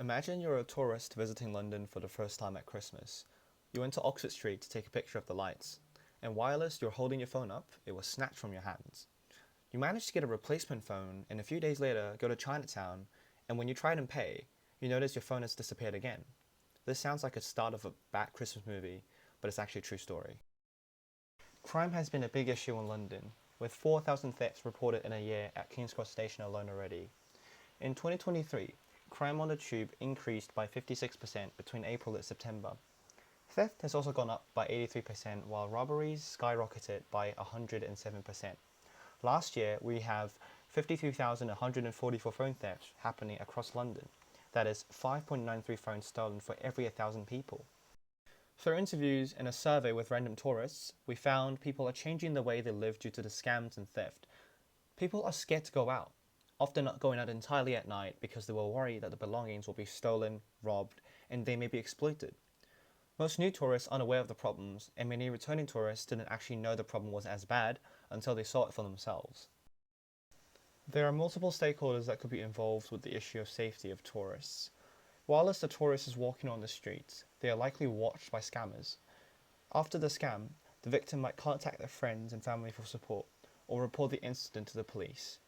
Imagine you're a tourist visiting London for the first time at Christmas. You went to Oxford Street to take a picture of the lights, and whilst you're holding your phone up, it was snatched from your hands. You managed to get a replacement phone, and a few days later go to Chinatown, and when you try and pay, you notice your phone has disappeared again. This sounds like a start of a bad Christmas movie, but it's actually a true story. Crime has been a big issue in London, with 4,000 thefts reported in a year at King's Cross Station alone already. In 2023, crime on the tube increased by 56% between April and September. Theft has also gone up by 83%, while robberies skyrocketed by 107%. Last year, we have 53,144 phone thefts happening across London. That is 5.93 phones stolen for every 1,000 people. Through interviews and a survey with random tourists, we found people are changing the way they live due to the scams and theft. People are scared to go out, often not going out entirely at night because they were worried that the belongings will be stolen, robbed, and they may be exploited. Most new tourists aren't aware of the problems, and many returning tourists didn't actually know the problem was as bad until they saw it for themselves. There are multiple stakeholders that could be involved with the issue of safety of tourists. Whilst the tourist is walking on the streets, they are likely watched by scammers. After the scam, the victim might contact their friends and family for support, or report the incident to the police.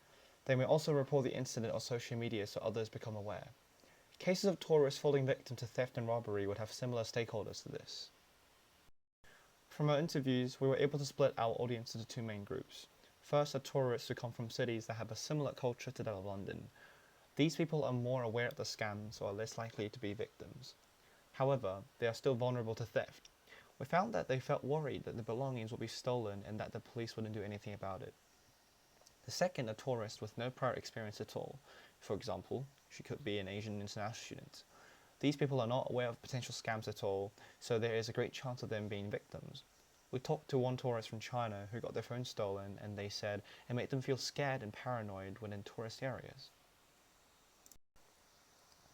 They may also report the incident on social media so others become aware. Cases of tourists falling victim to theft and robbery would have similar stakeholders to this. From our interviews, we were able to split our audience into two main groups. First are tourists who come from cities that have a similar culture to that of London. These people are more aware of the scams so are less likely to be victims. However, they are still vulnerable to theft. We found that they felt worried that their belongings would be stolen and that the police wouldn't do anything about it. The second are tourists with no prior experience at all. For example, she could be an Asian international student. These people are not aware of potential scams at all, so there is a great chance of them being victims. We talked to one tourist from China who got their phone stolen, and they said it made them feel scared and paranoid when in tourist areas.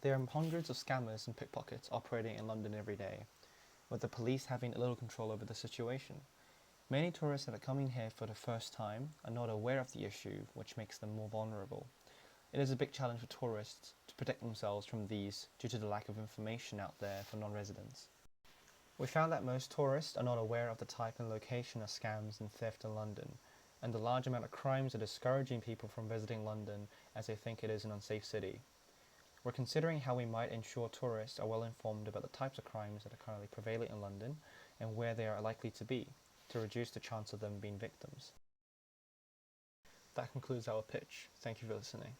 There are hundreds of scammers and pickpockets operating in London every day, with the police having little control over the situation. Many tourists that are coming here for the first time are not aware of the issue, which makes them more vulnerable. It is a big challenge for tourists to protect themselves from these due to the lack of information out there for non-residents. We found that most tourists are not aware of the type and location of scams and theft in London, and the large amount of crimes are discouraging people from visiting London as they think it is an unsafe city. We're considering how we might ensure tourists are well informed about the types of crimes that are currently prevailing in London and where they are likely to be, to reduce the chance of them being victims. That concludes our pitch. Thank you for listening.